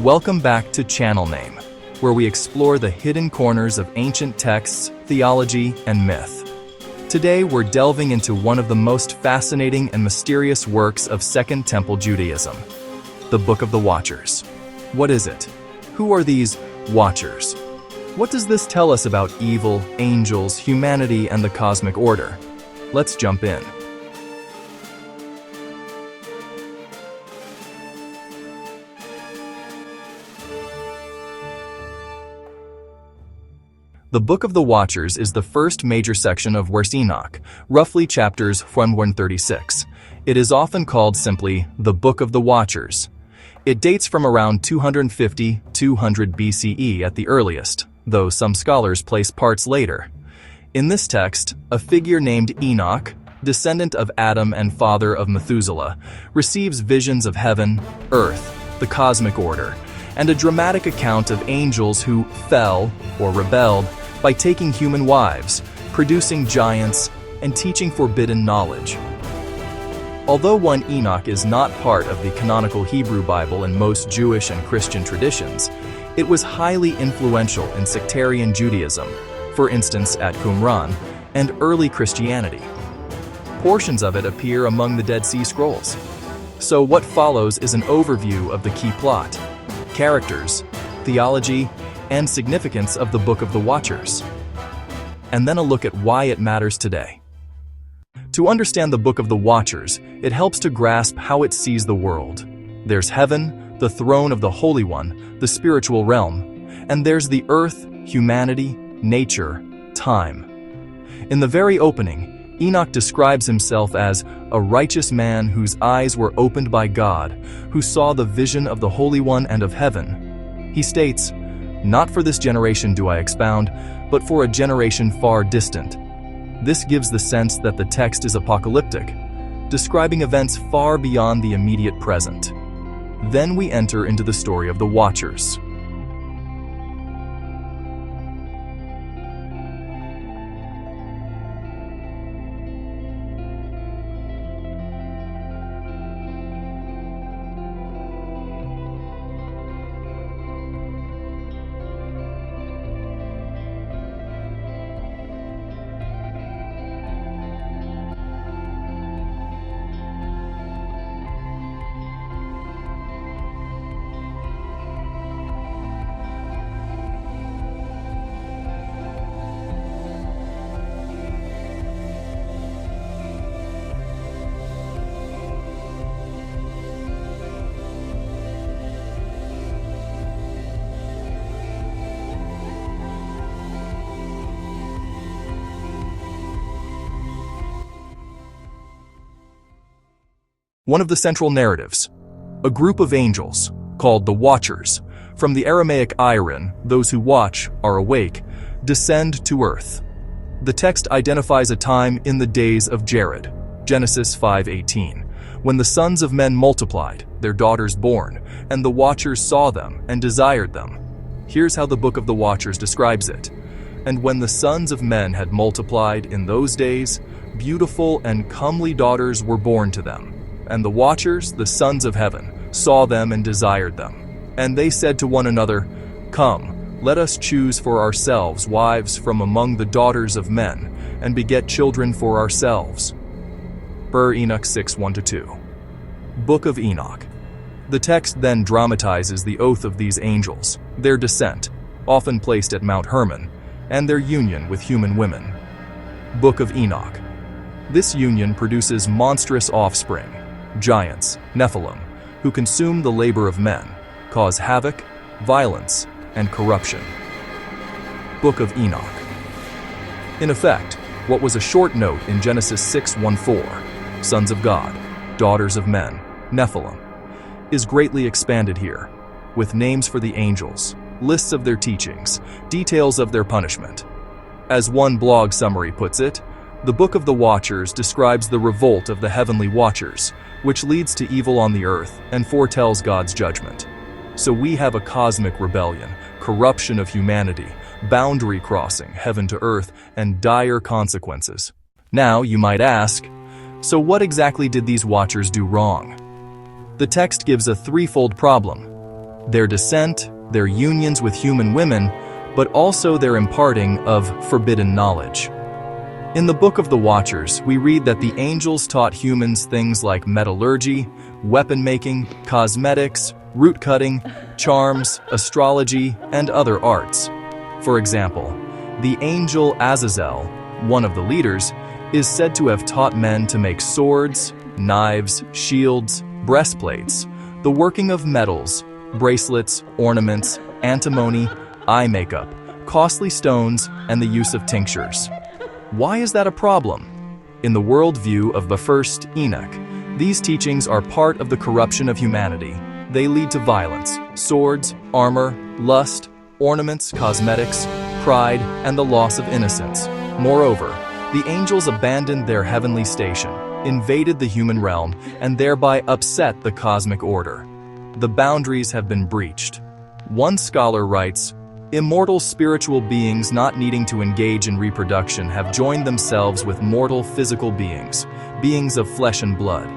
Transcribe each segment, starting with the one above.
Welcome back to Channel Name, where we explore the hidden corners of ancient texts, theology, and myth. Today we're delving into one of the most fascinating and mysterious works of Second Temple Judaism, the Book of the Watchers. What is it? Who are these Watchers? What does this tell us about evil, angels, humanity, and the cosmic order? Let's jump in. The Book of the Watchers is the first major section of Enoch, roughly chapters 136. It is often called simply the Book of the Watchers. It dates from around 250–200 BCE at the earliest, though some scholars place parts later. In this text, a figure named Enoch, descendant of Adam and father of Methuselah, receives visions of heaven, earth, the cosmic order, and a dramatic account of angels who fell or rebelled by taking human wives, producing giants, and teaching forbidden knowledge. Although one Enoch is not part of the canonical Hebrew Bible in most Jewish and Christian traditions, it was highly influential in sectarian Judaism, for instance at Qumran, and early Christianity. Portions of it appear among the Dead Sea Scrolls. So what follows is an overview of the key plot, characters, theology, and significance of the Book of the Watchers, and then a look at why it matters today. To understand the Book of the Watchers, it helps to grasp how it sees the world. There's heaven, the throne of the Holy One, the spiritual realm, and there's the earth, humanity, nature, time. In the very opening, Enoch describes himself as a righteous man whose eyes were opened by God, who saw the vision of the Holy One and of heaven. He states, "Not for this generation do I expound, but for a generation far distant." This gives the sense that the text is apocalyptic, describing events far beyond the immediate present. Then we enter into the story of the Watchers. One of the central narratives, a group of angels, called the Watchers, from the Aramaic iron, those who watch are awake, descend to earth. The text identifies a time in the days of Jared, Genesis 5:18, when the sons of men multiplied, their daughters born, and the Watchers saw them and desired them. Here's how the Book of the Watchers describes it. "And when the sons of men had multiplied in those days, beautiful and comely daughters were born to them. And the Watchers, the sons of heaven, saw them and desired them. And they said to one another, 'Come, let us choose for ourselves wives from among the daughters of men, and beget children for ourselves.'" Enoch 6:1–2. Book of Enoch. The text then dramatizes the oath of these angels, their descent, often placed at Mount Hermon, and their union with human women. Book of Enoch. This union produces monstrous offspring, giants, Nephilim, who consume the labor of men, cause havoc, violence, and corruption. Book of Enoch. In effect, what was a short note in Genesis 6:1–4, sons of God, daughters of men, Nephilim, is greatly expanded here, with names for the angels, lists of their teachings, details of their punishment. As one blog summary puts it, the Book of the Watchers describes the revolt of the heavenly Watchers, which leads to evil on the earth and foretells God's judgment. So we have a cosmic rebellion, corruption of humanity, boundary crossing, heaven to earth, and dire consequences. Now, you might ask, so what exactly did these Watchers do wrong? The text gives a threefold problem. their descent, their unions with human women, but also their imparting of forbidden knowledge. In the Book of the Watchers, we read that the angels taught humans things like metallurgy, weapon making, cosmetics, root cutting, charms, astrology, and other arts. For example, the angel Azazel, one of the leaders, is said to have taught men to make swords, knives, shields, breastplates, the working of metals, bracelets, ornaments, antimony, eye makeup, costly stones, and the use of tinctures. Why is that a problem? In the worldview of the first Enoch, these teachings are part of the corruption of humanity. They lead to violence, swords, armor, lust, ornaments, cosmetics, pride, and the loss of innocence. Moreover, the angels abandoned their heavenly station, invaded the human realm, and thereby upset the cosmic order. The boundaries have been breached. One scholar writes, "Immortal spiritual beings not needing to engage in reproduction have joined themselves with mortal physical beings, beings of flesh and blood.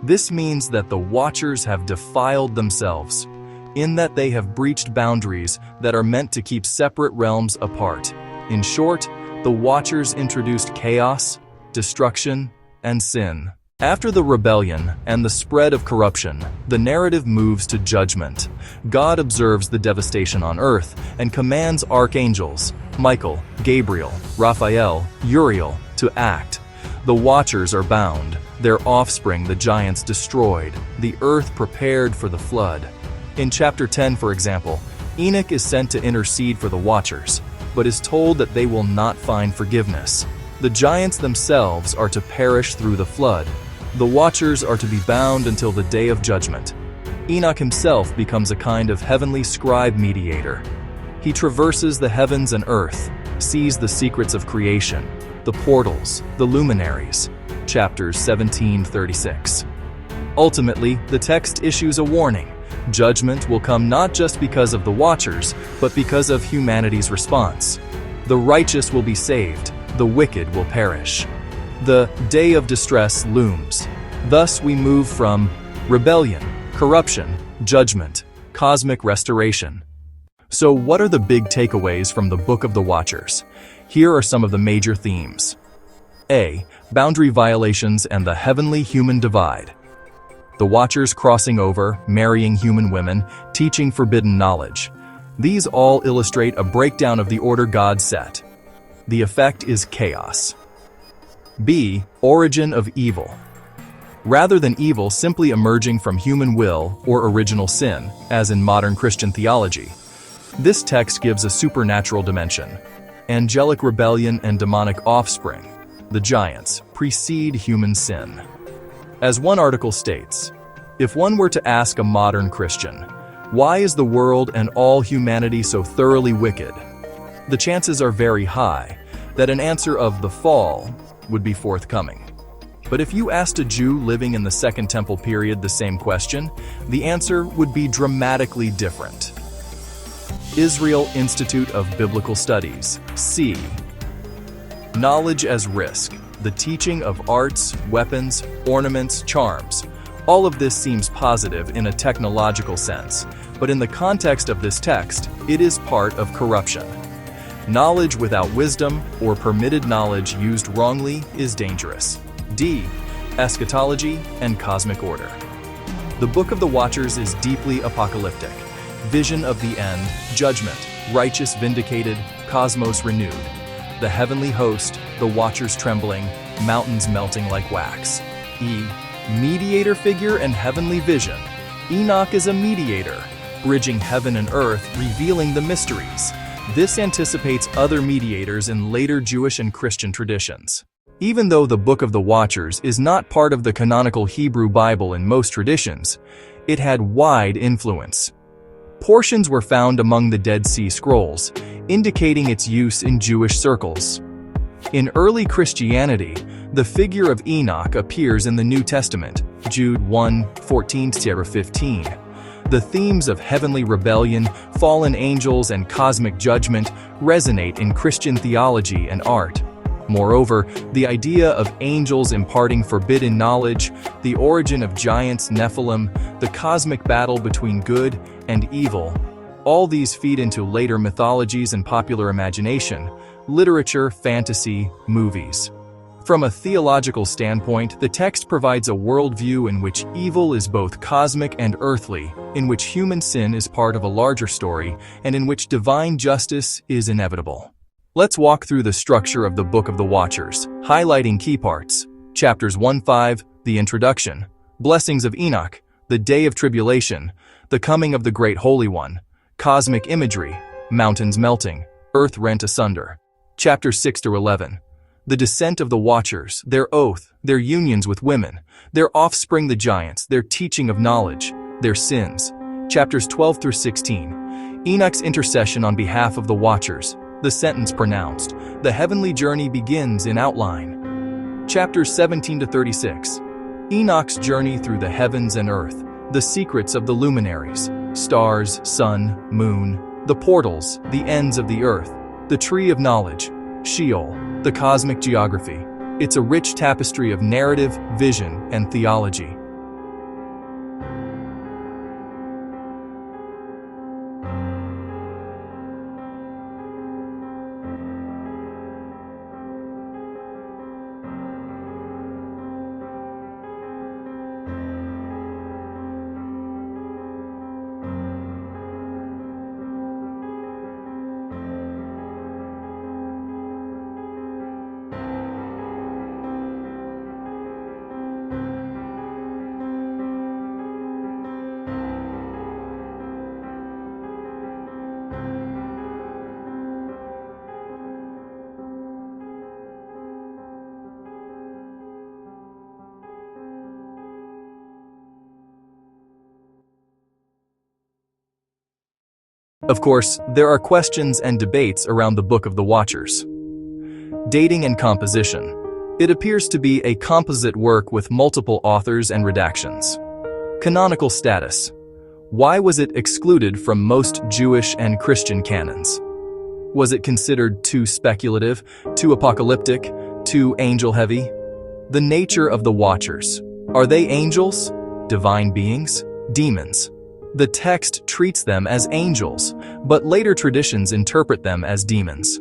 This means that the Watchers have defiled themselves, in that they have breached boundaries that are meant to keep separate realms apart. In short, the Watchers introduced chaos, destruction, and sin." After the rebellion and the spread of corruption, the narrative moves to judgment. God observes the devastation on earth and commands archangels, Michael, Gabriel, Raphael, Uriel, to act. The Watchers are bound, their offspring, the giants, destroyed, the earth prepared for the flood. In chapter 10, for example, Enoch is sent to intercede for the Watchers, but is told that they will not find forgiveness. The giants themselves are to perish through the flood. The Watchers are to be bound until the day of judgment. Enoch himself becomes a kind of heavenly scribe mediator. He traverses the heavens and earth, sees the secrets of creation, the portals, the luminaries. Chapters 17-36. Ultimately, the text issues a warning. Judgment will come not just because of the Watchers, but because of humanity's response. The righteous will be saved, the wicked will perish. The day of distress looms. Thus we move from rebellion, corruption, judgment, cosmic restoration. So what are the big takeaways from the Book of the Watchers? Here are some of the major themes. A. Boundary violations and the heavenly-human divide. The Watchers crossing over, marrying human women, teaching forbidden knowledge. These all illustrate a breakdown of the order God set. The effect is chaos. B. Origin of evil. Rather than evil simply emerging from human will or original sin, as in modern Christian theology, this text gives a supernatural dimension. Angelic rebellion and demonic offspring, the giants, precede human sin. As one article states, if one were to ask a modern Christian, why is the world and all humanity so thoroughly wicked? The chances are very high that an answer of the fall would be forthcoming. But if you asked a Jew living in the Second Temple period the same question, the answer would be dramatically different. Israel Institute of Biblical Studies. C. Knowledge as risk. The teaching of arts, weapons, ornaments, charms. All of this seems positive in a technological sense, but in the context of this text, it is part of corruption. Knowledge without wisdom or permitted knowledge used wrongly is dangerous. D. Eschatology and cosmic order. The Book of the Watchers is deeply apocalyptic. Vision of the end, judgment, righteous vindicated, cosmos renewed. The heavenly host, the Watchers trembling, mountains melting like wax. E. Mediator figure and heavenly vision. Enoch is a mediator, bridging heaven and earth, revealing the mysteries. This anticipates other mediators in later Jewish and Christian traditions. Even though the Book of the Watchers is not part of the canonical Hebrew Bible in most traditions, it had wide influence. Portions were found among the Dead Sea Scrolls, indicating its use in Jewish circles. In early Christianity, the figure of Enoch appears in the New Testament, Jude 1:14-15. The themes of heavenly rebellion, fallen angels, and cosmic judgment resonate in Christian theology and art. Moreover, the idea of angels imparting forbidden knowledge, the origin of giants Nephilim, the cosmic battle between good and evil. All these feed into later mythologies and popular imagination, literature, fantasy, movies. From a theological standpoint, the text provides a worldview in which evil is both cosmic and earthly, in which human sin is part of a larger story, and in which divine justice is inevitable. Let's walk through the structure of the Book of the Watchers, highlighting key parts. Chapters 1-5, the Introduction, Blessings of Enoch, the Day of Tribulation, the Coming of the Great Holy One, Cosmic Imagery, Mountains Melting, Earth Rent Asunder. Chapters 6-11, the Descent of the Watchers, their oath, their unions with women, their offspring the giants, their teaching of knowledge, their sins. Chapters 12-16, Enoch's intercession on behalf of the Watchers, the sentence pronounced, the heavenly journey begins in outline. Chapters 17-36, Enoch's journey through the heavens and earth, the secrets of the luminaries, stars, sun, moon, the portals, the ends of the earth, the tree of knowledge, Sheol, the cosmic geography. It's a rich tapestry of narrative, vision, and theology. Of course, there are questions and debates around the Book of the Watchers. Dating and composition. It appears to be a composite work with multiple authors and redactions. Canonical status. Why was it excluded from most Jewish and Christian canons? Was it considered too speculative, too apocalyptic, too angel-heavy? The nature of the Watchers. Are they angels, divine beings, demons? The text treats them as angels, but later traditions interpret them as demons.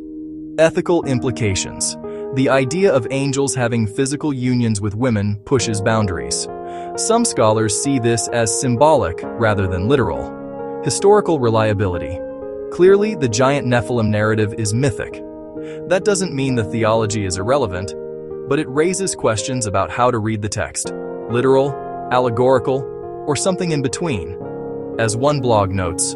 Ethical implications. The idea of angels having physical unions with women pushes boundaries. Some scholars see this as symbolic rather than literal. Historical reliability. Clearly, the giant Nephilim narrative is mythic. That doesn't mean the theology is irrelevant, but it raises questions about how to read the text. Literal, allegorical, or something in between. As one blog notes,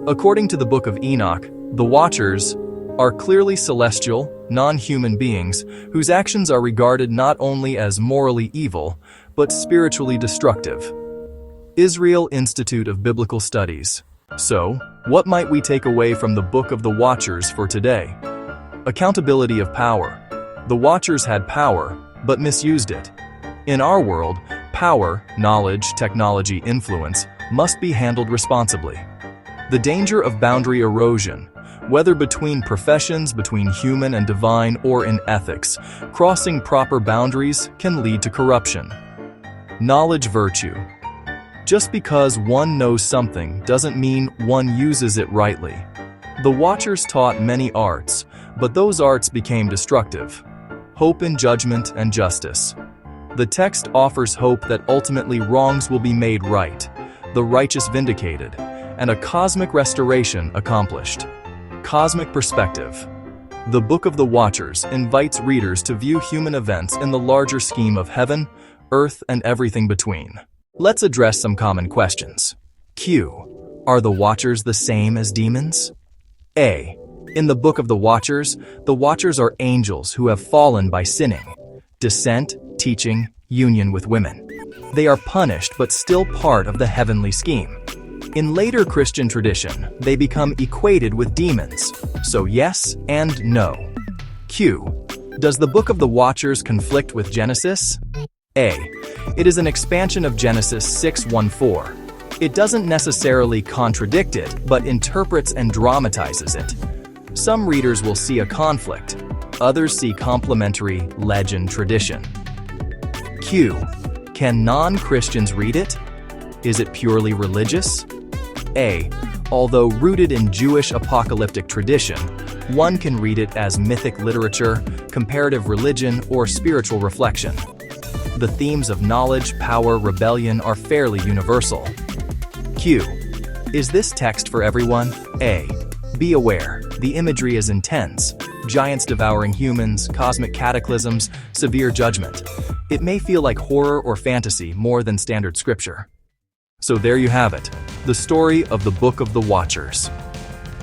according to the Book of Enoch, the Watchers are clearly celestial, non-human beings whose actions are regarded not only as morally evil, but spiritually destructive. Israel Institute of Biblical Studies. So, what might we take away from the Book of the Watchers for today? Accountability of power. The Watchers had power, but misused it. In our world, power, knowledge, technology, influence must be handled responsibly. The danger of boundary erosion, whether between professions, between human and divine, or in ethics, crossing proper boundaries can lead to corruption. Knowledge virtue. Just because one knows something doesn't mean one uses it rightly. The Watchers taught many arts, but those arts became destructive. Hope in judgment and justice. The text offers hope that ultimately wrongs will be made right, the righteous vindicated, and a cosmic restoration accomplished. Cosmic perspective. The Book of the Watchers invites readers to view human events in the larger scheme of heaven, earth, and everything between. Let's address some common questions. Q. Are the Watchers the same as demons? A. In the Book of the Watchers are angels who have fallen by sinning. Descent, teaching, union with women. They are punished but still part of the heavenly scheme. In later Christian tradition, they become equated with demons. So yes and no. Q. Does the Book of the Watchers conflict with Genesis? A. It is an expansion of Genesis 6:1-4. It doesn't necessarily contradict it, but interprets and dramatizes it. Some readers will see a conflict. Others see complementary legend tradition. Q. Can non-Christians read it? Is it purely religious? A. Although rooted in Jewish apocalyptic tradition, one can read it as mythic literature, comparative religion, or spiritual reflection. The themes of knowledge, power, rebellion are fairly universal. Q. Is this text for everyone? A. Be aware, the imagery is intense. Giants devouring humans, cosmic cataclysms, severe judgment. It may feel like horror or fantasy more than standard scripture. So there you have it, the story of the Book of the Watchers.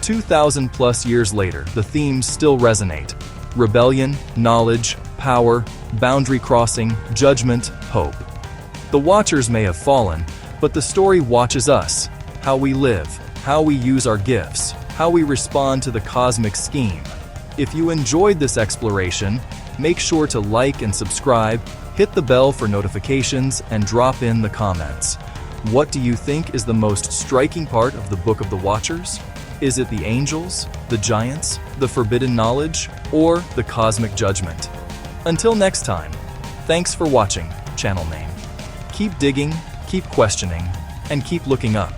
2,000 plus years later, the themes still resonate. Rebellion, knowledge, power, boundary crossing, judgment, hope. The Watchers may have fallen, but the story watches us, how we live, how we use our gifts, how we respond to the cosmic scheme. If you enjoyed this exploration, make sure to like and subscribe, hit the bell for notifications, and drop in the comments. What do you think is the most striking part of the Book of the Watchers? Is it the angels, the giants, the forbidden knowledge, or the cosmic judgment? Until next time, thanks for watching, channel name. Keep digging, keep questioning, and keep looking up.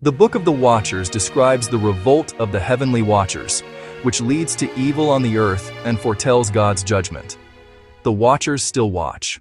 The Book of the Watchers describes the revolt of the heavenly watchers, which leads to evil on the earth and foretells God's judgment. The Watchers still watch.